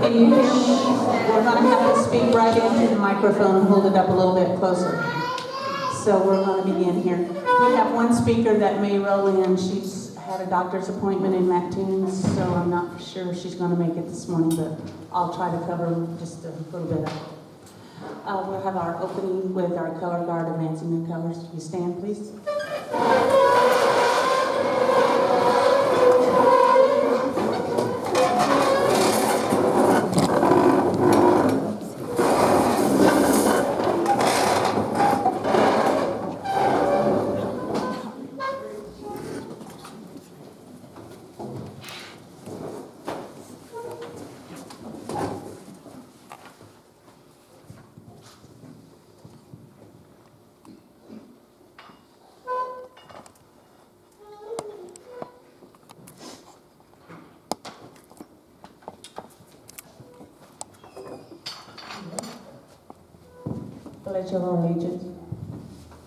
Can you hear me? We're going to have to speak right into the microphone and hold it up a little bit closer. So we're going to begin here. We have one speaker that may roll in. She's had a doctor's appointment in Mattoons, so I'm not sure she's going to make it this morning, but I'll try to cover just a little bit of it. We'll have our opening with our color guard advancing the colors. Can you stand, please? Pledge of allegiance.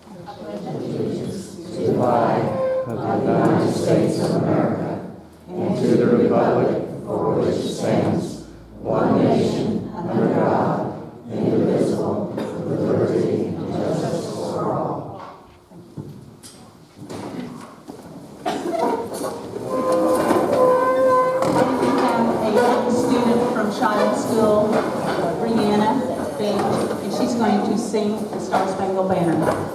I pledge allegiance to the flag of the United States of America and to the republic for which it stands, one nation, under God, indivisible, with liberty and justice for all. We have a student from Child School, Brianna Page, and she's going to sing the Star Spangled Banner.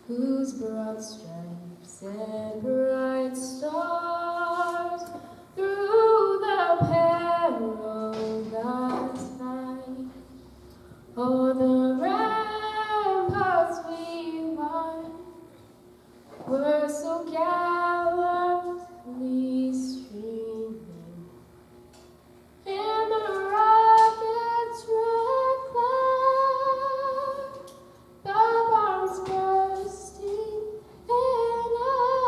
Whose broad stripes and bright stars through the perilous night, o'er the ramparts we won, were so gallantly streaming, and the rockets' red cloud, the bombs bursting in air,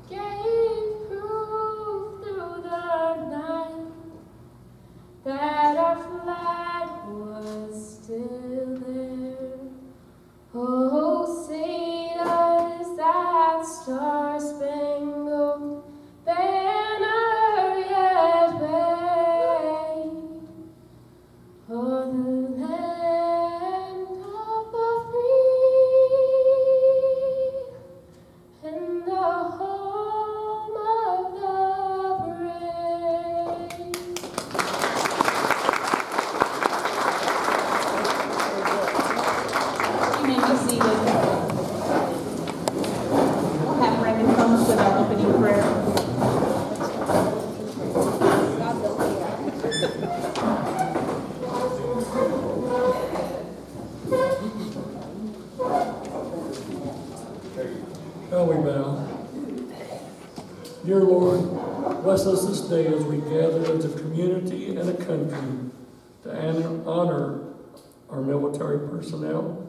gave proof through the night that our flag was still there. Oh, Satan, is that star-spangled banner yet waving o'er the land of the free and the home of the brave? You may be seated. We'll have Reverend come up with our opening prayer. Shall we bow? Dear Lord, bless us this day as we gather as a community and a country to honor our military personnel.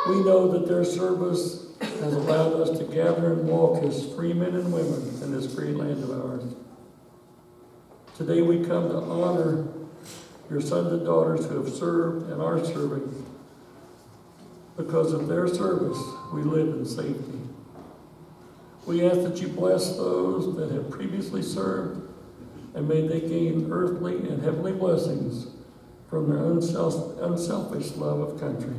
We know that their service has allowed us to gather and walk as free men and women in this great land of ours. Today we come to honor your sons and daughters who have served and are serving. Because of their service, we live in safety. We ask that you bless those that have previously served, and may they gain earthly and heavenly blessings from their unselfish love of country.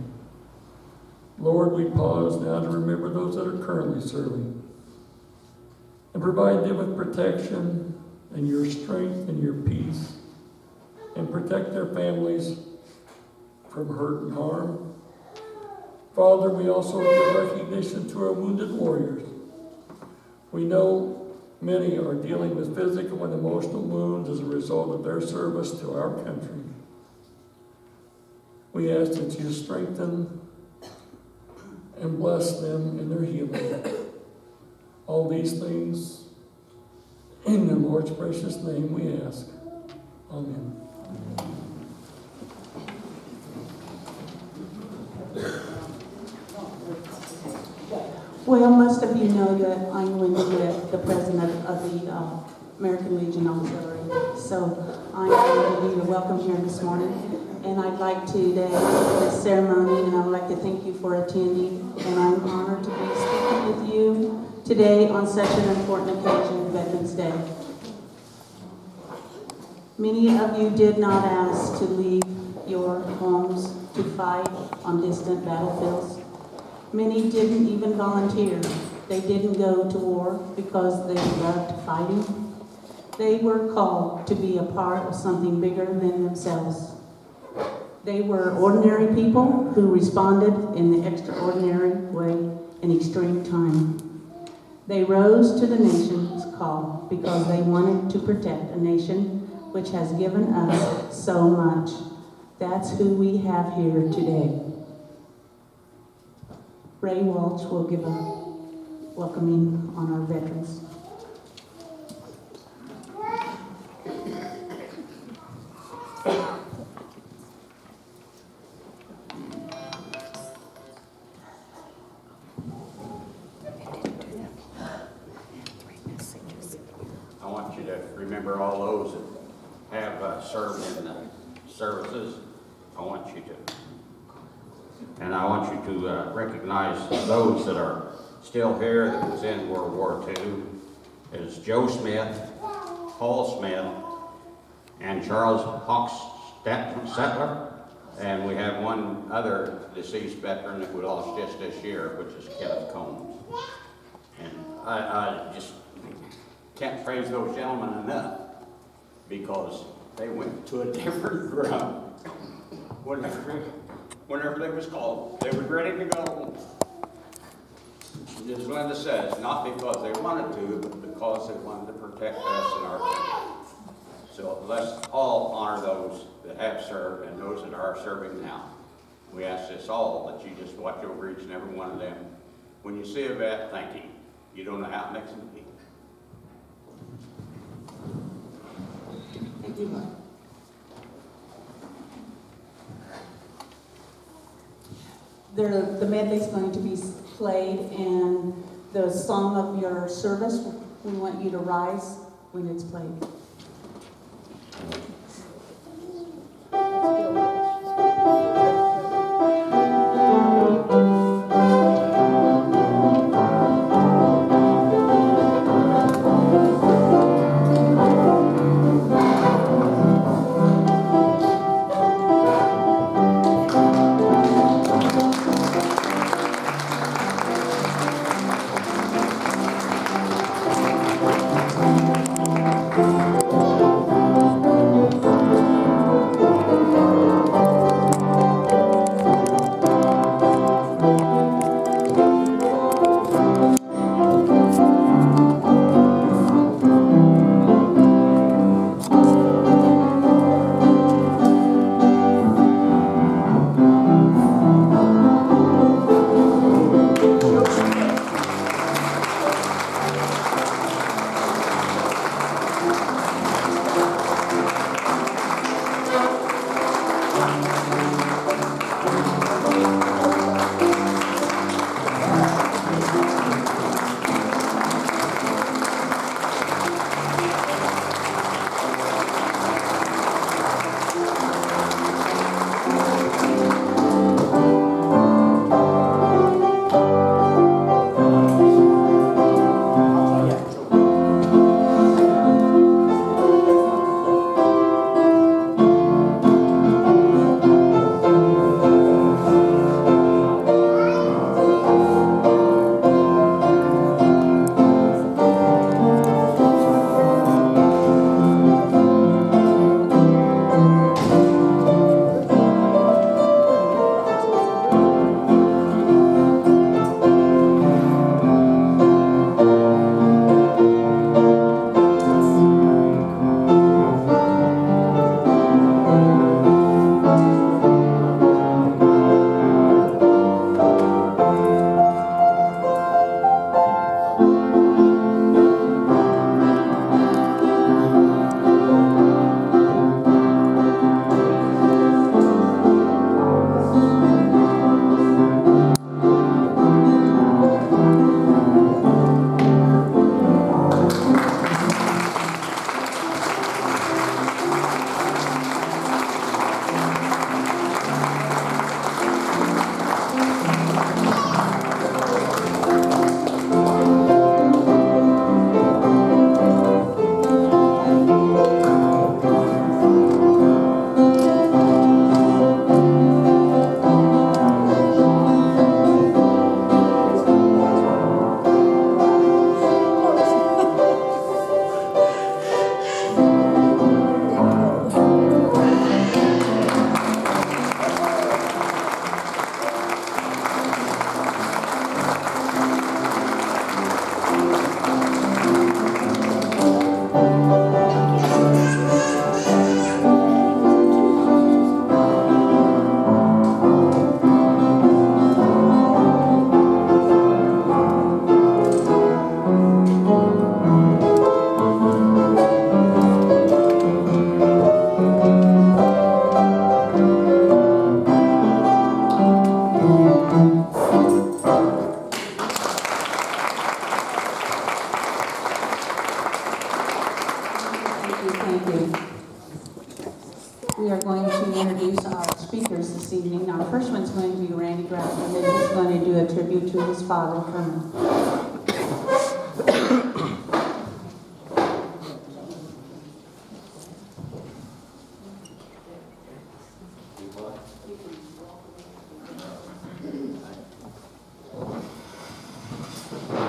Lord, we pause now to remember those that are currently serving, and provide them with protection and your strength and your peace, and protect their families from hurt and harm. Father, we also give recognition to our wounded warriors. We know Many are dealing with physical and emotional wounds as a result of their service to our country. We ask that you strengthen and bless them in their healing. All these things in the Lord's precious name we ask. Amen. Well, most of you know that I'm Linda Witt, the president of the American Legion Auxiliary. So I'm going to give you a welcome here this morning. And I'd like to today, this ceremony, and I'd like to thank you for attending. And I'm honored to be speaking with you today on such an important occasion, Veterans Day. Many of you did not ask to leave your homes to fight on distant battlefields. Many didn't even volunteer. They didn't go to war because they loved fighting. They were called to be a part of something bigger than themselves. They were ordinary people who responded in the extraordinary way in extreme time. They rose to the nation's call because they wanted to protect a nation which has given us so much. That's who we have here today. Ray Walsh will give a welcoming on our veterans. I want you to remember all those that have served in the services. I want you to. And I want you to recognize those that are still here that was in World War II. Is Joe Smith, Paul Smith, and Charles Hawks Settler. And we have one other deceased veteran that we lost just this year, which is Kenneth Combs. And I just can't praise those gentlemen enough because they went to a different ground. Whenever they was called, they were ready to go. As Linda says, not because they wanted to, but because they wanted to protect us and our country. So let's all honor those that have served and those that are serving now. We ask this all, that you just watch over each and every one of them. When you see a vet, thank him. You don't know how it makes them feel. Thank you, Mark. The medley's going to be played, and the song of your service, we want you to rise when it's played. thank you. We are going to introduce our speakers this evening. Our first one's going to be Randy Graff, and then he's going to do a tribute to his father, Herman.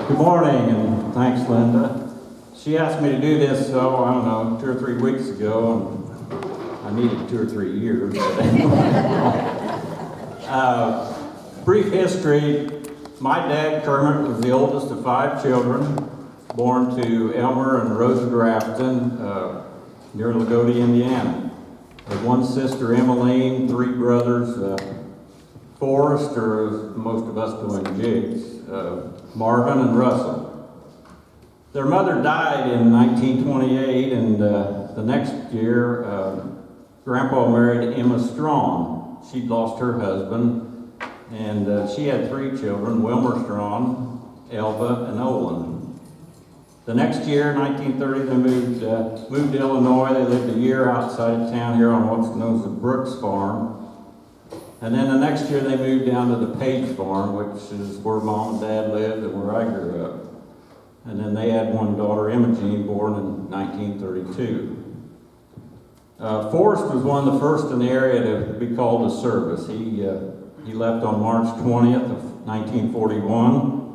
Good morning, and thanks, Linda. She asked me to do this, I don't know, 2 or 3 weeks ago, and I needed 2 or 3 years. Brief history. My dad, Kermit, was the oldest of 5 children, born to Elmer and Rosa Grafton near Lagodi, Indiana. Had 1 sister, Emmeline, 3 brothers, Forrest, or as most of us doing jigs, Marvin and Russell. Their mother died in 1928, and the next year, Grandpa married Emma Strawn. She'd lost her husband, and she had 3 children, Wilmer Strawn, Elva, and Olin. The next year, 1930, they moved to Illinois. They lived a year outside of town here on what's known as the Brooks Farm. And then the next year they moved down to the Page Farm, which is where Mom and Dad lived and where I grew up. And then they had 1 daughter, Imogene, born in 1932. Forrest was one of the first in the area to be called to service. He left on March 20th of 1941.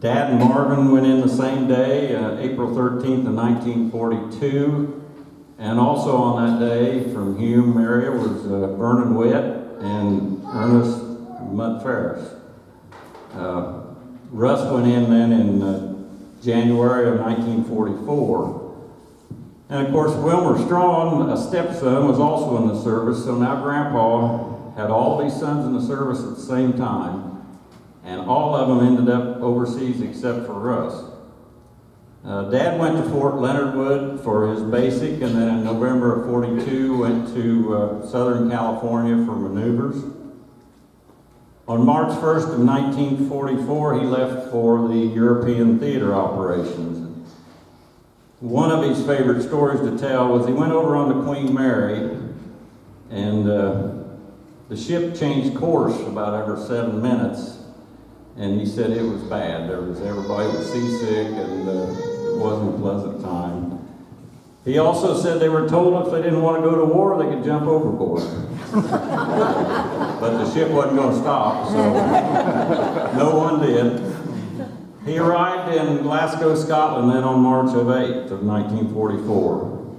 Dad and Marvin went in the same day, April 13th of 1942. And also on that day from Hume area was Vernon Witt and Ernest Mutt Ferris. Russ went in then in January of 1944. And of course, Wilmer Strawn, a stepson, was also in the service, so now Grandpa had all these sons in the service at the same time, and all of them ended up overseas except for Russ. Dad went to Fort Leonard Wood for his basic, and then in November of 42 went to Southern California for maneuvers. On March 1st of 1944, he left for the European theater operations. One of his favorite stories to tell was he went over on the Queen Mary, and the ship changed course about every 7 minutes. And he said it was bad. Everybody was seasick, and it wasn't a pleasant time. He also said they were told if they didn't want to go to war, they could jump overboard. But the ship wasn't going to stop, so no one did. He arrived in Glasgow, Scotland, then on March of 8th of 1944.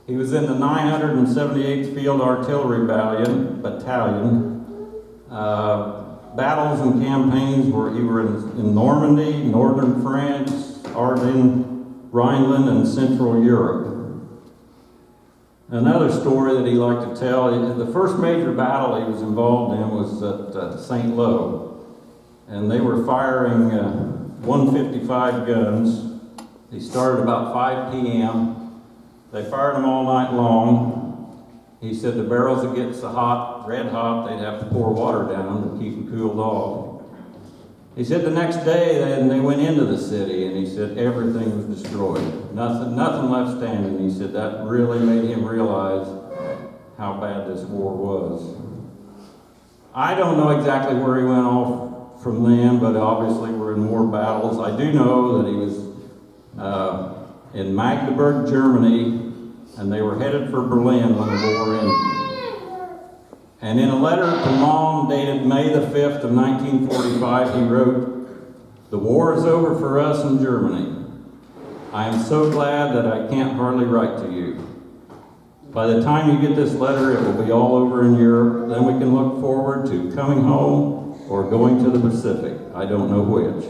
He was in the 978th Field Artillery Battalion. Battles and campaigns were in Normandy, northern France, Ardennes, Rhineland, and Central Europe. Another story that he liked to tell, the first major battle he was involved in was at St. Lo, and they were firing 155 guns. They started about 5 p.m. They fired them all night long. He said the barrels would get so hot, red hot, they'd have to pour water down to keep them cooled off. He said the next day they went into the city, and he said everything was destroyed. Nothing left standing. He said that really made him realize how bad this war was. I don't know exactly where he went off from then, but obviously we're in more battles. I do know that he was in Magdeburg, Germany, and they were headed for Berlin when the war ended. And in a letter to Mom dated May the 5th of 1945, he wrote, "The war is over for us in Germany. I am so glad that I can't hardly write to you. By the time you get this letter, it will be all over in Europe. Then we can look forward to coming home or going to the Pacific. I don't know which.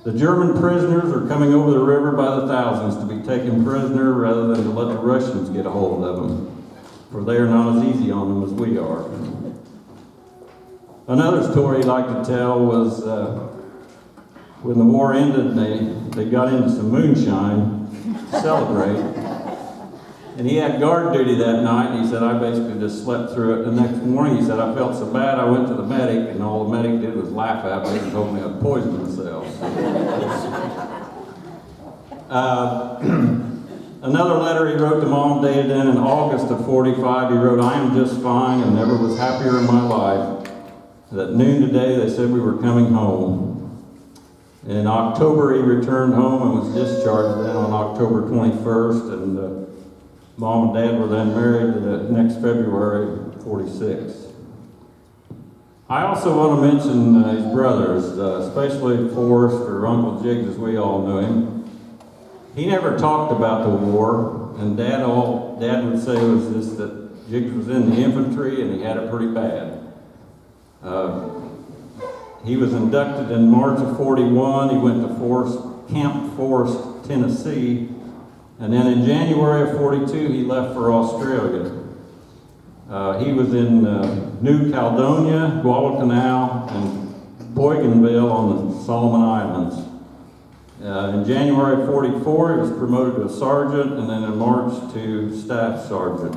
The German prisoners are coming over the river by the thousands to be taken prisoner rather than to let the Russians get a hold of them, for they are not as easy on them as we are." Another story he liked to tell was when the war ended, they got into some moonshine to celebrate. And he had guard duty that night, and he said, I basically just slept through it. The next morning, he said, I felt so bad, I went to the medic, and all the medic did was laugh at me and told me I'd poisoned myself. Another letter he wrote to Mom dated in August of 45, he wrote, "I am just fine and never was happier in my life. At noon today, they said we were coming home." In October, he returned home and was discharged then on October 21st, and Mom and Dad were then married next February 46. I also want to mention his brothers, especially Forrest, or Uncle Jiggs as we all know him. He never talked about the war, and Dad would say was this, that Jiggs was in the infantry and he had it pretty bad. He was inducted in March of 41. He went to Camp Forrest, Tennessee, and then in January of 42 he left for Australia. He was in New Caledonia, Guadalcanal, and Bougainville on the Solomon Islands. In January of 44, he was promoted to a sergeant, and then in March to staff sergeant.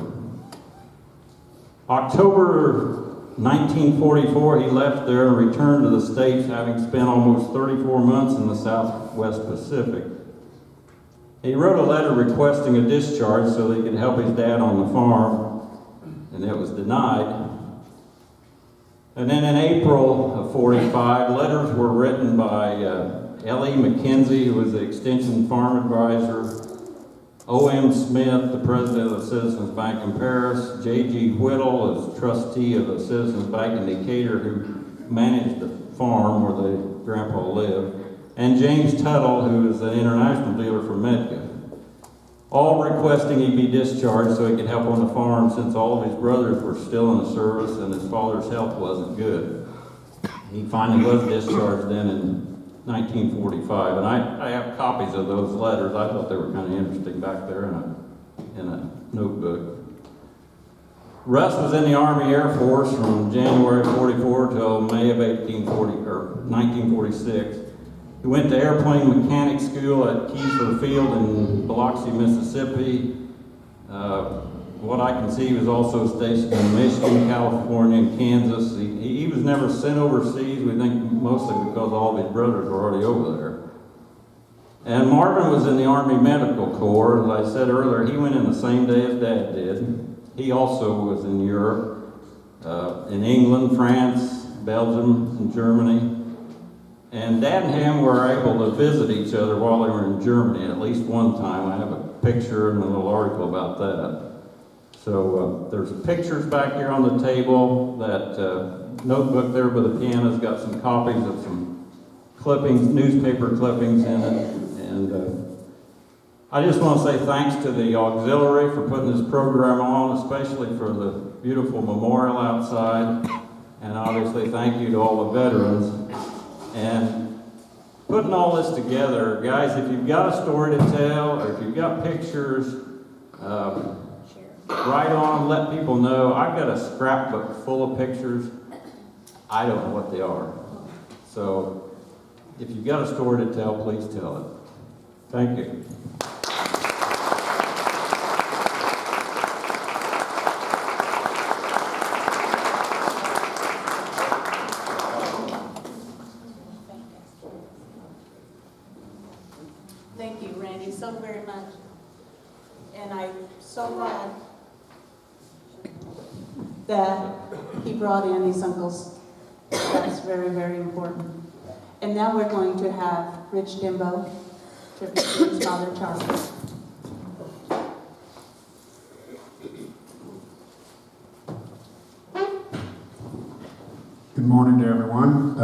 October 1944, he left there and returned to the States, having spent almost 34 months in the Southwest Pacific. He wrote a letter requesting a discharge so that he could help his dad on the farm, and it was denied. And then in April of 45, letters were written by L.E. McKenzie, who was the Extension Farm Advisor, O.M. Smith, the president of the Citizens Bank in Paris, J.G. Whittle, as trustee of the Citizens Bank in Decatur, who managed the farm where Grandpa lived, and James Tuttle, who is an international dealer from Medka, all requesting he be discharged so he could help on the farm, since all of his brothers were still in the service and his father's health wasn't good. He finally was discharged then in 1945, and I have copies of those letters. I thought they were kind of interesting back there in a notebook. Russ was in the Army Air Force from January 44 till May of 1946. He went to airplane mechanic school at Kiefer Field in Biloxi, Mississippi. What I can see, he was also stationed in Michigan, California, and Kansas. He was never sent overseas, we think mostly because all of his brothers were already over there. And Marvin was in the Army Medical Corps. As I said earlier, he went in the same day as Dad did. He also was in Europe, in England, France, Belgium, and Germany. And Dad and him were able to visit each other while they were in Germany at least one time. I have a picture and a little article about that. So there's pictures back here on the table. That notebook there by the piano's got some copies of some clippings, newspaper clippings in it. And I just want to say thanks to the auxiliary for putting this program on, especially for the beautiful memorial outside. And obviously thank you to all the veterans. And putting all this together, guys, if you've got a story to tell, or if you've got pictures, write on them, let people know. I've got a scrapbook full of pictures. I don't know what they are. So if you've got a story to tell, please tell it. Thank you. Thank you, Randy, so very much. And I'm so glad that he brought in his uncles. That's very, very important. And now we're going to have Rich Dimbo, tribute to his father, Charles. Good morning to everyone.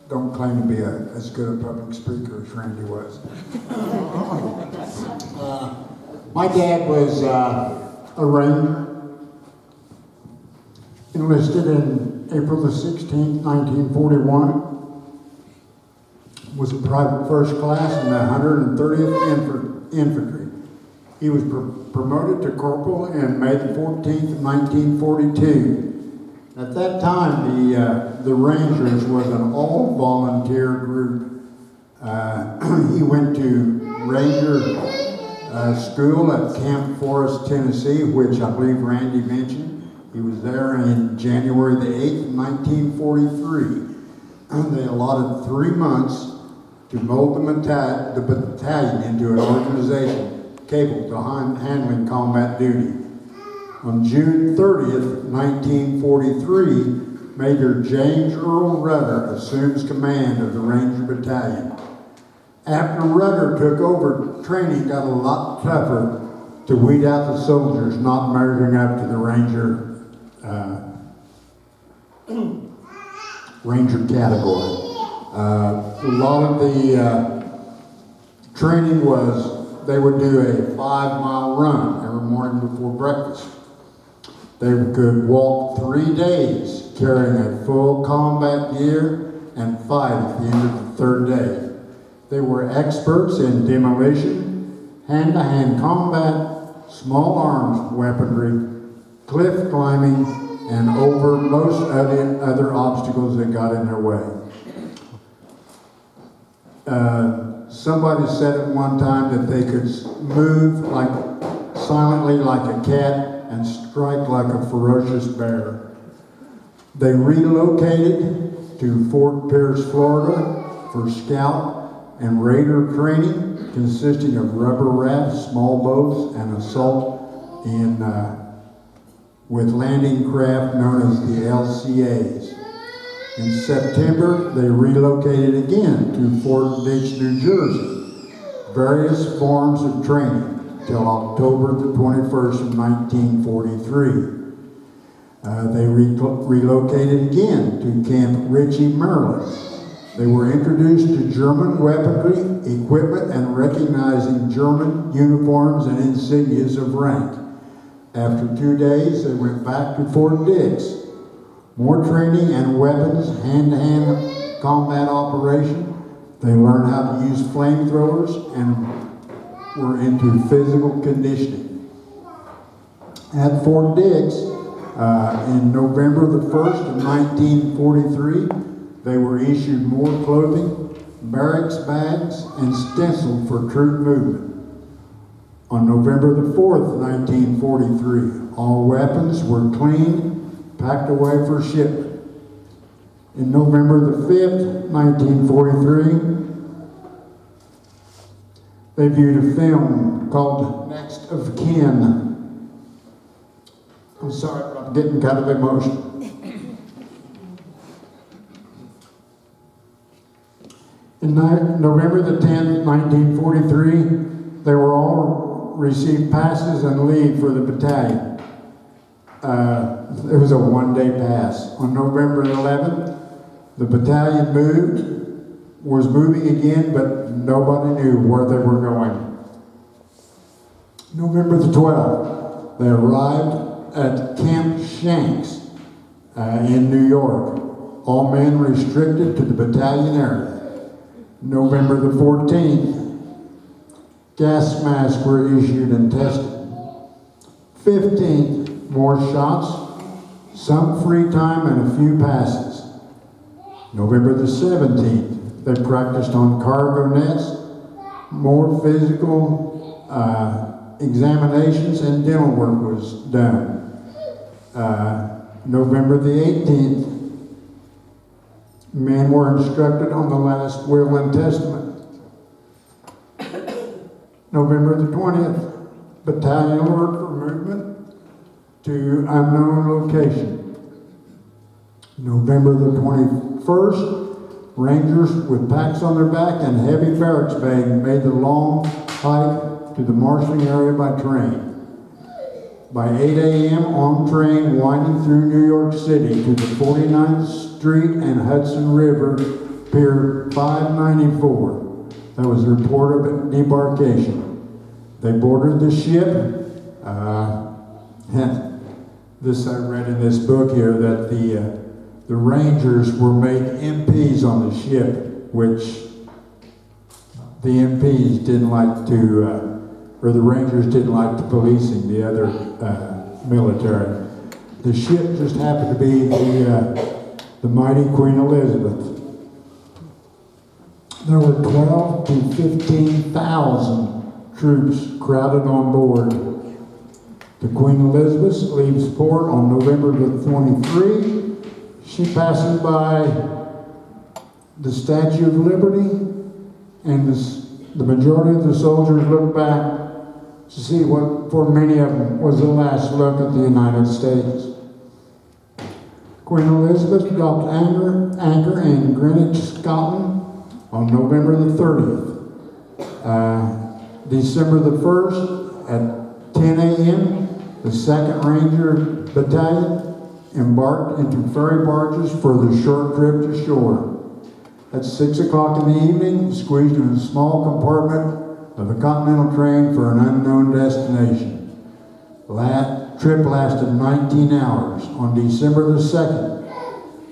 Don't claim to be as good a public speaker as Randy was. My dad was a Ranger, enlisted in April the 16th, 1941. Was a private first class in the 130th Infantry. He was promoted to corporal in May the 14th of 1942. At that time, the Rangers was an all-volunteer group. He went to Ranger school at Camp Forrest, Tennessee, which I believe Randy mentioned. He was there in January the 8th, 1943. They allotted 3 months to mold the battalion into an organization capable of handling combat duty. On June 30th, 1943, Major James Earl Rudder assumes command of the Ranger Battalion. After Rudder took over, training got a lot tougher to weed out the soldiers not measuring up to the Ranger category. A lot of the training was they would do a 5-mile run every morning before breakfast. They could walk 3 days carrying a full combat gear and fight at the end of the 3rd day. They were experts in demolition, hand-to-hand combat, small arms weaponry, cliff climbing, and over most other obstacles that got in their way. Somebody said at one time that they could move silently like a cat and strike like a ferocious bear. They relocated to Fort Pierce, Florida for scout and raider training consisting of rubber rafts, small boats, and assault with landing craft known as the LCAs. In September, they relocated again to Fort Dix, New Jersey. Various forms of training till October the 21st of 1943. They relocated again to Camp Ritchie, Maryland. They were introduced to German weaponry, equipment, and recognizing German uniforms and insignias of rank. After 2 days, they went back to Fort Dix. More training and weapons, hand-to-hand combat operation. They learned how to use flamethrowers and were into physical conditioning. At Fort Dix, in November the 1st of 1943, they were issued more clothing, barracks bags, and stenciled for troop movement. On November the 4th, 1943, all weapons were cleaned, packed away for shipment. In November the 5th, 1943, they viewed a film called Next of Kin. I'm sorry, but I'm getting kind of emotional. In November the 10th, 1943, they were all received passes and leave for the battalion. It was a 1-day pass. On November 11th, the battalion was moving again, but nobody knew where they were going. November the 12th, they arrived at Camp Shanks in New York. All men restricted to the battalion area. November the 14th, gas masks were issued and tested. 15th, more shots, some free time, and a few passes. November the 17th, they practiced on cargo nets, more physical examinations, and dental work was done. November the 18th, men were instructed on the last will and testament. November the 20th, battalion ordered for movement to unknown location. November the 21st, Rangers with packs on their back and heavy barracks bags made the long hike to the marshalling area by train. By 8 a.m. on train winding through New York City to the 49th Street and Hudson River, Pier 594. That was the report of debarkation. They boarded the ship. This I read in this book here, that the Rangers were made MPs on the ship, which the MPs didn't like to, or the Rangers didn't like the policing, the other military. The ship just happened to be the mighty Queen Elizabeth. There were 12 to 15,000 troops crowded on board. The Queen Elizabeth leaves port on November the 23rd. She passes by the Statue of Liberty And the majority of the soldiers looked back to see what, for many of them, was the last look at the United States. Queen Elizabeth dropped anchor in Greenwich, Scotland on November the 30th. December the 1st at 10 a.m., the 2nd Ranger Battalion embarked into ferry barges for the short trip to shore. At 6 o'clock in the evening, squeezed in a small compartment of a continental train for an unknown destination. The trip lasted 19 hours. On December the 2nd,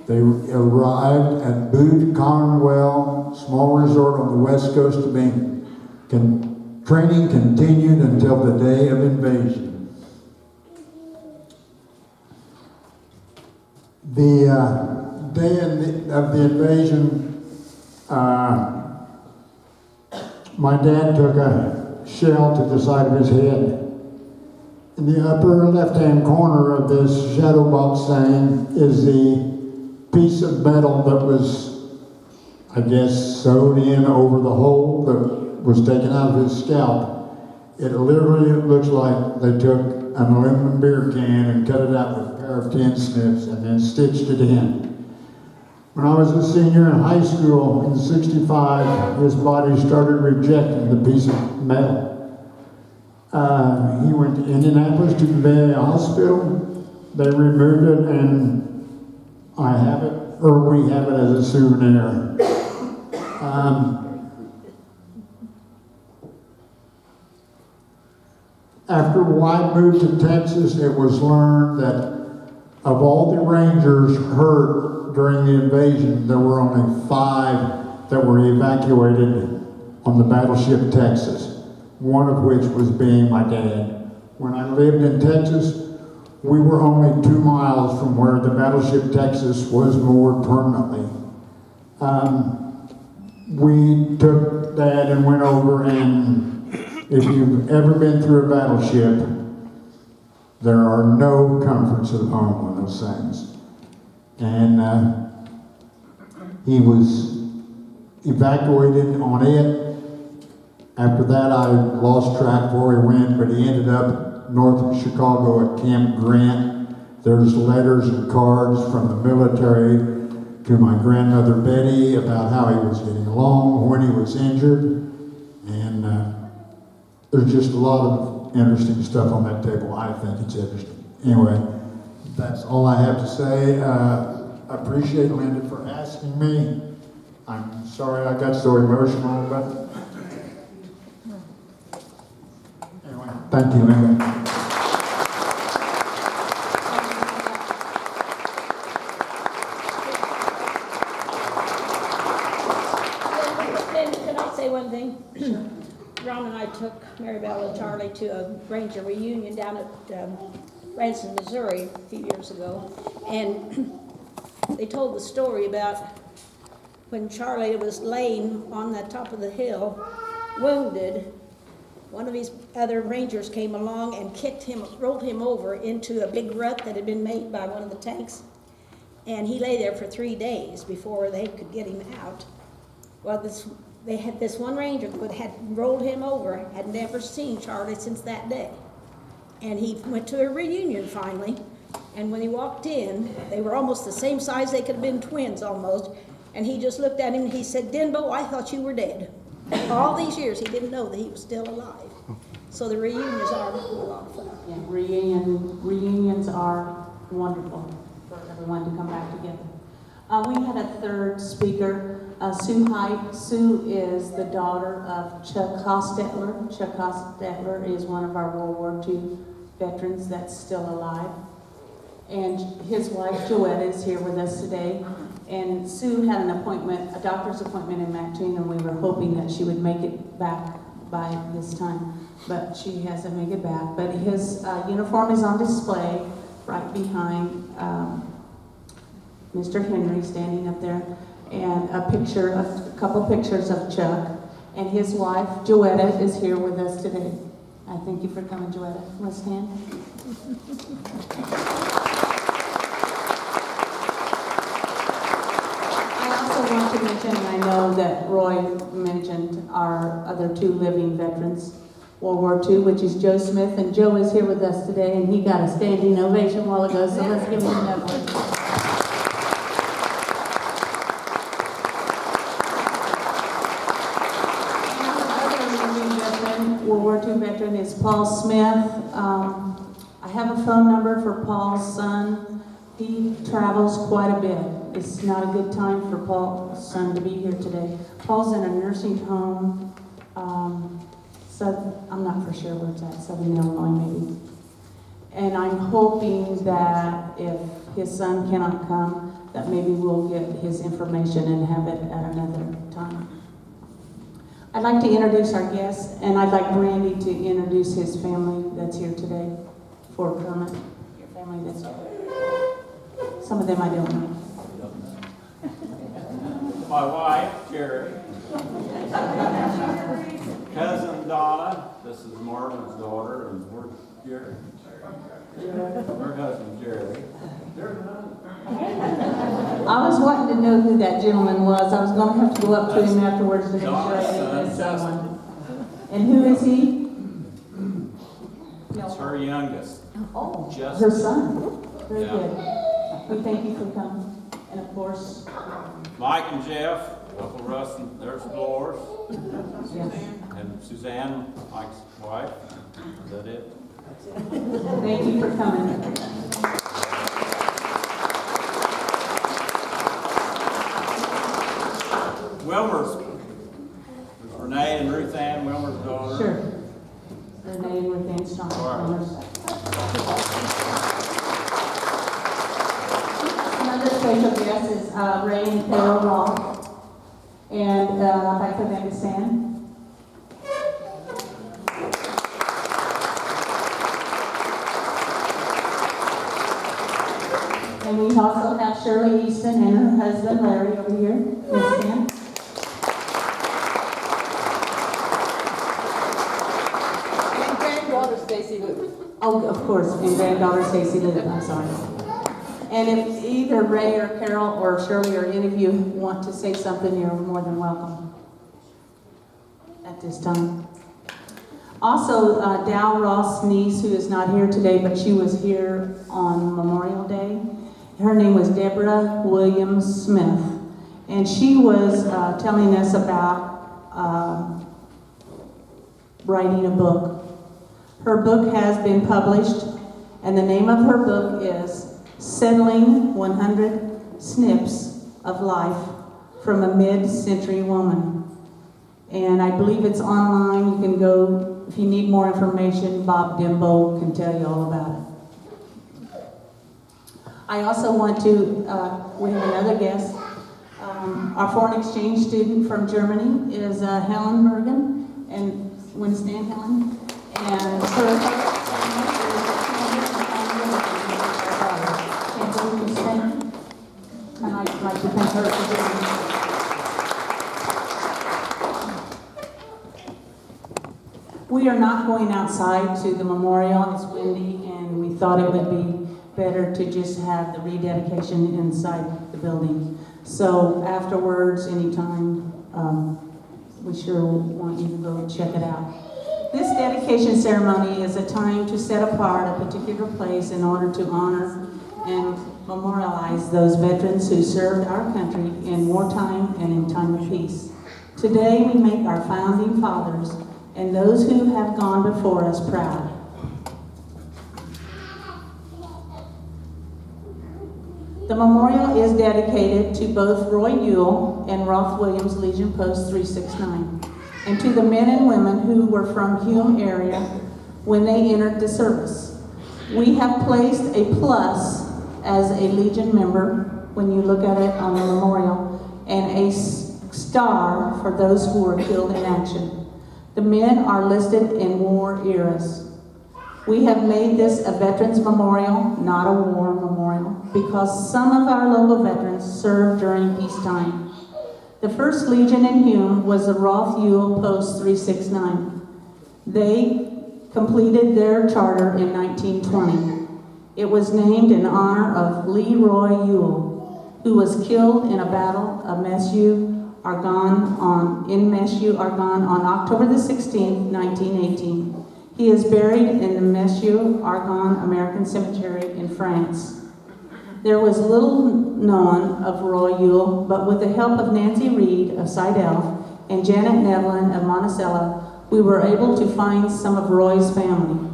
they arrived at Bude Conwell, small resort on the west coast of England. Training continued until the day of invasion. The day of the invasion, my dad took a shell to the side of his head. In the upper left-hand corner of this shadow box thing is the piece of metal that was, I guess, sewed in over the hole that was taken out of his scalp. It literally looks like they took an aluminum beer can and cut it out with a pair of tin snips and then stitched it in. When I was a senior in high school in '65, his body started rejecting the piece of metal. He went to Indianapolis to the VA hospital. They removed it, and I have it, or we have it as a souvenir. After White moved to Texas, it was learned that of all the Rangers hurt during the invasion, there were only 5 that were evacuated on the battleship Texas, one of which was being my dad. When I lived in Texas, we were only 2 miles from where the battleship Texas was moored permanently. We took Dad and went over, and if you've ever been through a battleship, there are no comforts at home on those things. And he was evacuated on it. After that, I lost track where he went, but he ended up north of Chicago at Camp Grant. There's letters and cards from the military to my grandmother Betty about how he was getting along, when he was injured, and there's just a lot of interesting stuff on that table. I think it's interesting. Anyway, that's all I have to say. I appreciate Linda for asking me. I'm sorry I got so emotional, but anyway, thank you, Linda. Can I say one thing? Ron and I took Maribel and Charlie to a Ranger reunion down at Branson, Missouri a few years ago, and they told the story about when Charlie was laying on the top of the hill, wounded. One of his other Rangers came along and kicked him, rolled him over into a big rut that had been made by one of the tanks, and he lay there for 3 days before they could get him out. Well, they had this one Ranger that had rolled him over, had never seen Charlie since that day. And he went to a reunion finally, and when he walked in, they were almost the same size, they could have been twins almost, and he just looked at him and he said, "Denbo, I thought you were dead." All these years he didn't know that he was still alive. So the reunions are a lot of fun. Yeah, reunions are wonderful for everyone to come back together. We had a third speaker, Sue Height. Sue is the daughter of Chuck Hostetler. Chuck Hostetler is one of our World War II veterans that's still alive. And his wife, Joetta, is here with us today. And Sue had an appointment, a doctor's appointment in Mattoon, and we were hoping that she would make it back by this time. But she hasn't made it back. But his uniform is on display right behind Mr. Henry standing up there, and a couple pictures of Chuck, and his wife, Joetta, is here with us today. I thank you for coming, Joetta. Let's stand. I also want to mention, and I know that Roy mentioned our other two living veterans, World War II, which is Joe Smith, and Joe is here with us today, and he got a standing ovation a while ago, so let's give him another one. World War II veteran is Paul Smith. I have a phone number for Paul's son. He travels quite a bit. It's not a good time for Paul's son to be here today. Paul's in a nursing home. So I'm not for sure where it's at, Southern Illinois maybe. And I'm hoping that if his son cannot come, that maybe we'll get his information and have it at another time. I'd like to introduce our guests, and I'd like Brandy to introduce his family that's here today for Kermit, your family that's here. Some of them I don't know. My wife, Jerry. Cousin Donna. This is Marvin's daughter, and we're Jerry. Her husband, Jerry. I was wanting to know who that gentleman was. I was going to have to go up to him afterwards to make sure I didn't miss someone. And who is he? It's her youngest. Oh, Just- her son. Very Yeah. good. We thank you for coming. And of course, Mike and Jeff, Uncle Russ, and there's Dolores, yes. and Suzanne, Mike's wife. Is that it? Thank you for coming. Wilmer's. Renee and Ruth Ann, Wilmer's daughter. Sure. Renee and Ruth Ann Strong. All right. Another special guest is Ray and Carol Roth. And I'd like for them to stand. And we also have Shirley Easton and her husband Larry over here. Please stand. And granddaughter Stacy Luke. Oh, of course, and granddaughter Stacy Linden, I'm sorry. And if either Ray or Carol or Shirley or any of you want to say something, you're more than welcome at this time. Also, Dow Ross' niece, who is not here today, but she was here on Memorial Day. Her name was Deborah Williams Smith, and she was telling us about writing a book. Her book has been published, and the name of her book is Settling 100 Snips of Life from a Mid-Century Woman. And I believe it's online. You can go, if you need more information, Bob Dimbo can tell you all about it. I also want to, we have another guest. Our foreign exchange student from Germany is Helen Bergen, and want to stand, Helen? And her I'd like to thank her for doing this. We are not going outside to the memorial. It's windy, and we thought it would be better to just have the rededication inside the building. So afterwards, anytime, we sure want you to go check it out. This dedication ceremony is a time to set apart a particular place in order to honor and memorialize those veterans who served our country in wartime and in time of peace. Today we make our founding fathers and those who have gone before us proud. The memorial is dedicated to both Roy Ewell and Roth Williams Legion Post 369, and to the men and women who were from Hume area when they entered the service. We have placed a plus as a Legion member when you look at it on the memorial, and a star for those who were killed in action. The men are listed in war eras. We have made this a veterans memorial, not a war memorial, because some of our local veterans served during peacetime. The first Legion in Hume was the Roth Ewell Post 369. They completed their charter in 1920. It was named in honor of Leroy Ewell, who was killed in a battle of Meshu, Argonne on October the 16th, 1918. He is buried in the Meshu, Argonne American Cemetery in France. There was little known of Roy Yule, but with the help of Nancy Reed of Seidel and Janet Nevlin of Monticello, we were able to find some of Roy's family.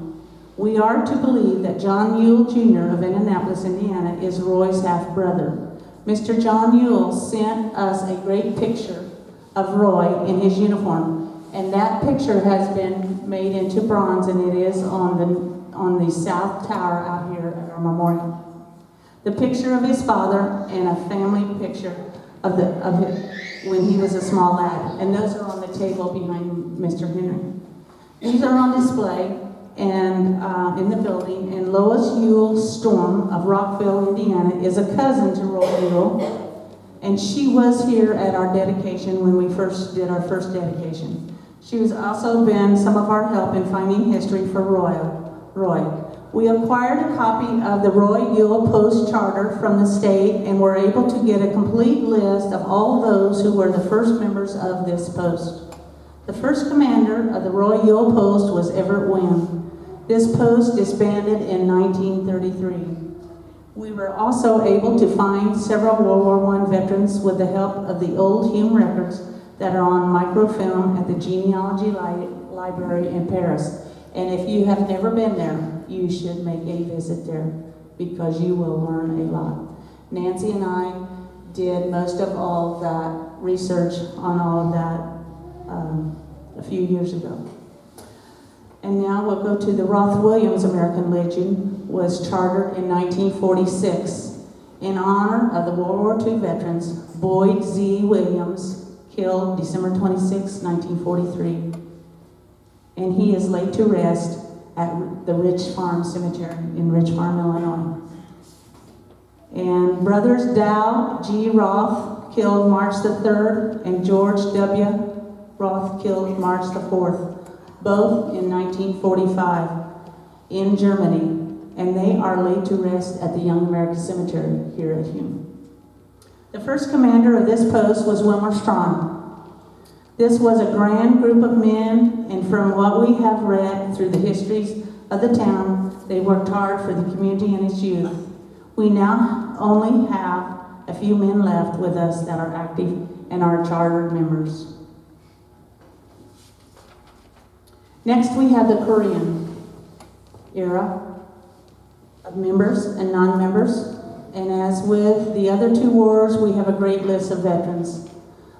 We are to believe that John Yule Jr. of Indianapolis, Indiana, is Roy's half-brother. Mr. John Yule sent us a great picture of Roy in his uniform, and that picture has been made into bronze, and it is on the south tower out here at our memorial. The picture of his father and a family picture of him when he was a small lad, and those are on the table behind Mr. Henry. These are on display and in the building, and Lois Yule Storm of Rockville, Indiana, is a cousin to Roy Yule, and she was here at our dedication when we first did our first dedication. She has also been some of our help in finding history for Roy. We acquired a copy of the Roy Yule Post Charter from the state and were able to get a complete list of all those who were the first members of this post. The first commander of the Roy Yule Post was Everett Wynn. This post disbanded in 1933. We were also able to find several World War I veterans with the help of the old Hume records that are on microfilm at the Genealogy Library in Paris. And if you have never been there, you should make a visit there because you will learn a lot. Nancy and I did most of all of that research on all of that a few years ago. And now we'll go to the Roth-Williams American Legion was chartered in 1946 in honor of the World War II veterans Boyd Z. Williams, killed December 26, 1943. And he is laid to rest at the Rich Farm Cemetery in Rich Farm, Illinois. And brothers Dow G. Roth, killed March the 3rd, and George W. Roth, killed March the 4th, both in 1945 in Germany, and they are laid to rest at the Young American Cemetery here at Hume. The first commander of this post was Wilmer Strawn. This was a grand group of men, and from what we have read through the histories of the town, they worked hard for the community and its youth. We now only have a few men left with us that are active and are chartered members. Next, we have the Korean era of members and non-members, and as with the other two wars, we have a great list of veterans.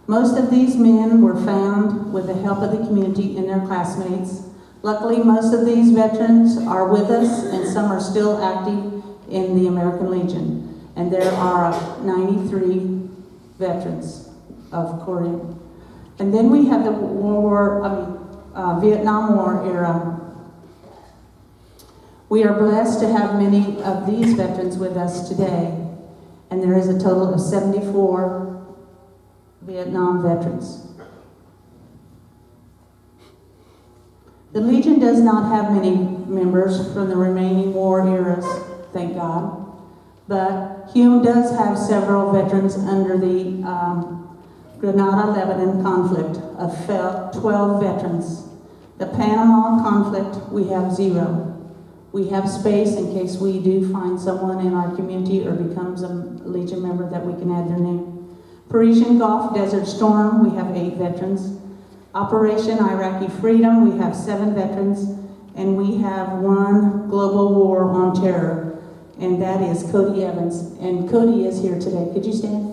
Most of these men were found with the help of the community and their classmates. Luckily, most of these veterans are with us, and some are still active in the American Legion. And there are 93 veterans of Korea. And then we have the Vietnam War era. We are blessed to have many of these veterans with us today, and there is a total of 74 Vietnam veterans. The Legion does not have many members from the remaining war eras, thank God, but Hume does have several veterans under the Grenada-Lebanon conflict of 12 veterans. The Panama conflict, we have 0. We have space in case we do find someone in our community or becomes a Legion member that we can add their name. Parisian Gulf Desert Storm, we have 8 veterans. Operation Iraqi Freedom, we have 7 veterans. And we have 1 global war on terror, and that is Cody Evans. And Cody is here today. Could you stand?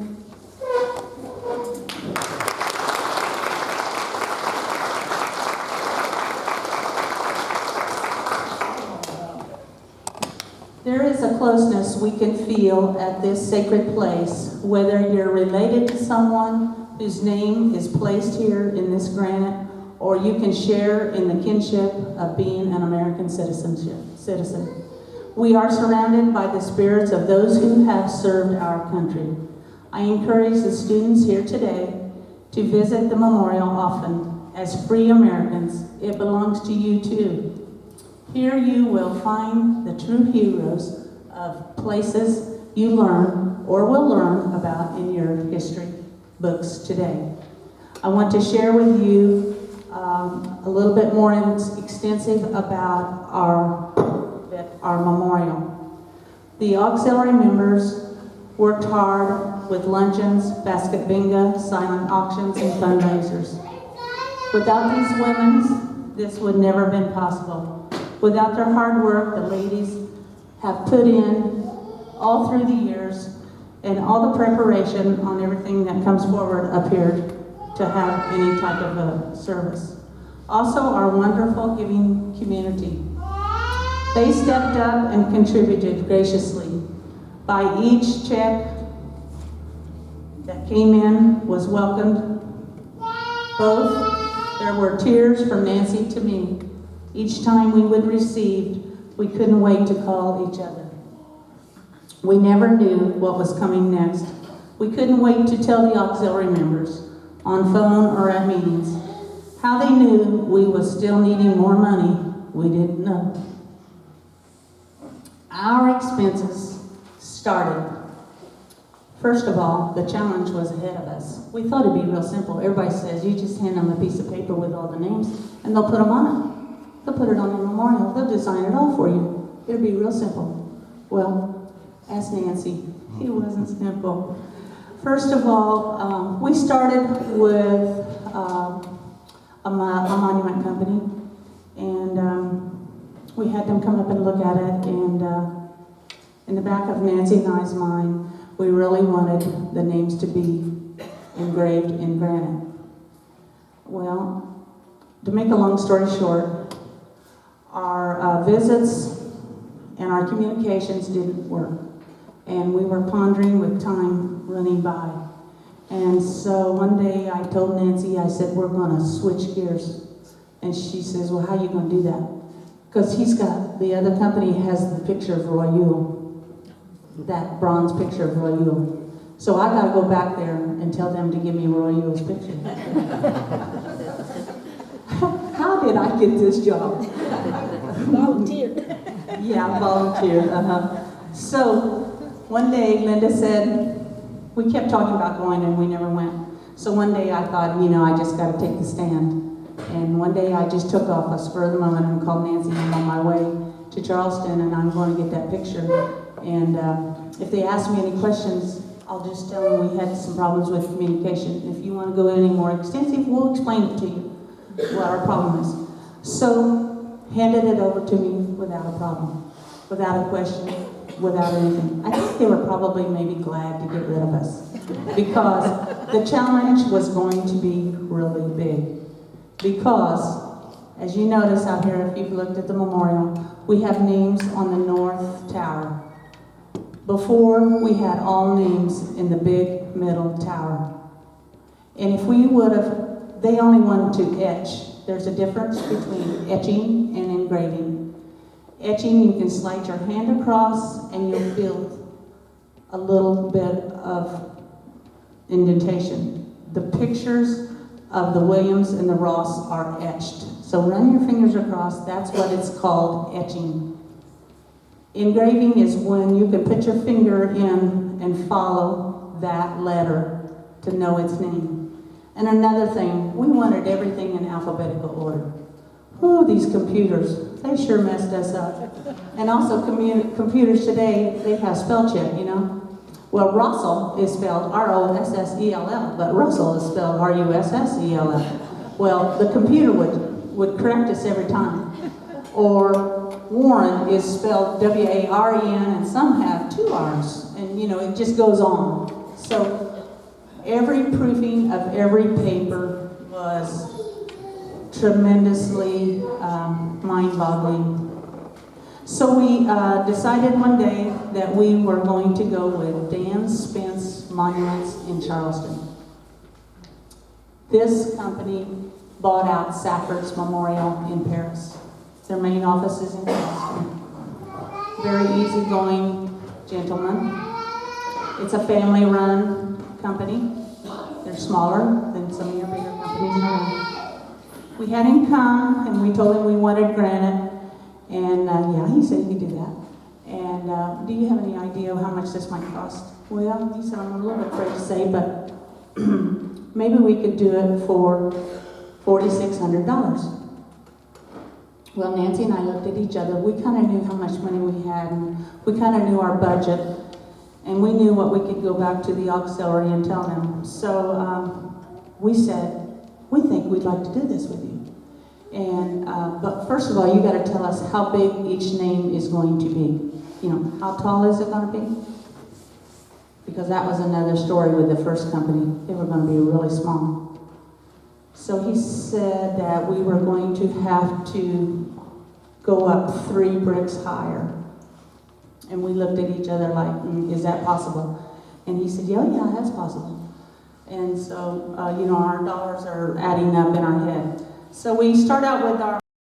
There is a closeness we can feel at this sacred place, whether you're related to someone whose name is placed here in this granite, or you can share in the kinship of being an American citizen. We are surrounded by the spirits of those who have served our country. I encourage the students here today to visit the memorial often. As free Americans, it belongs to you too. Here you will find the true heroes of places you learn or will learn about in your history books today. I want to share with you a little bit more extensive about our memorial. The auxiliary members worked hard with luncheons, basket bingo, silent auctions, and fundraisers. Without these women, this would never have been possible. Without their hard work, the ladies have put in all through the years and all the preparation on everything that comes forward up here to have any type of a service. Also, our wonderful giving community. They stepped up and contributed graciously. By each check that came in was welcomed. There were tears from Nancy to me. Each time we would receive, we couldn't wait to call each other. We never knew what was coming next. We couldn't wait to tell the auxiliary members, on phone or at meetings. How they knew we was still needing more money, we didn't know. Our expenses started. First of all, the challenge was ahead of us. We thought it'd be real simple. Everybody says, you just hand them a piece of paper with all the names, and they'll put them on it. They'll put it on the memorial. They'll design it all for you. It'll be real simple. Well, ask Nancy. It wasn't simple. First of all, we started with a monument company, and we had them come up and look at it, and in the back of Nancy and I's mind, we really wanted the names to be engraved in granite. Well, to make a long story short, our visits and our communications didn't work. And we were pondering with time running by. And so one day I told Nancy, I said, we're gonna switch gears. And she says, well, how are you gonna do that? Because the other company has the picture of Roy Yule, that bronze picture of Roy Yule. So I gotta go back there and tell them to give me Roy Yule's picture. How did I get this job? Volunteer. Yeah, volunteer. So one day Linda said, we kept talking about going and we never went. So one day I thought, I just got to take the stand. And one day I just took off a spur of the moment and called Nancy. I'm on my way to Charleston and I'm going to get that picture. And if they ask me any questions, I'll just tell them we had some problems with communication. If you want to go any more extensive, we'll explain it to you, what our problem is. So handed it over to me without a problem, without a question, without anything. I think they were probably maybe glad to get rid of us because the challenge was going to be really big. Because, as you notice out here, if you've looked at the memorial, we have names on the north tower. Before, we had all names in the big middle tower. And if we would have, they only wanted to etch. There's a difference between etching and engraving. Etching, you can slide your hand across and you'll feel a little bit of indentation. The pictures of the Williams and the Ross are etched. So run your fingers across, that's what it's called, etching. Engraving is when you can put your finger in and follow that letter to know its name. And another thing, we wanted everything in alphabetical order. Ooh, these computers, they sure messed us up. And also computers today, they have spell check, Well, Russell is spelled R-O-S-S-E-L-L, but Russell is spelled R-U-S-S-E-L-L. Well, the computer would correct us every time. Or Warren is spelled W-A-R-E-N, and some have two R's, and it just goes on. So every proofing of every paper was tremendously mind-boggling. So we decided one day that we were going to go with Dan Spence Monuments in Charleston. This company bought out Safford's Memorial in Paris. Their main office is in Charleston. Very easygoing gentlemen. It's a family-run company. They're smaller than some of your bigger companies around. We had him come, and we told him we wanted granite, and yeah, he said he could do that. And do you have any idea how much this might cost? Well, these I'm a little bit afraid to say, but maybe we could do it for $4,600. Well, Nancy and I looked at each other. We kind of knew how much money we had, and we kind of knew our budget, and we knew what we could go back to the auxiliary and tell them. So we said, we think we'd like to do this with you. And but first of all, you got to tell us how big each name is going to be. You know, how tall is it going to be? Because that was another story with the first company. They were going to be really small. So he said that we were going to have to go up 3 bricks higher. And we looked at each other like, is that possible? And he said, yeah, that's possible. And so, you know, our dollars are adding up in our head. So we start out with our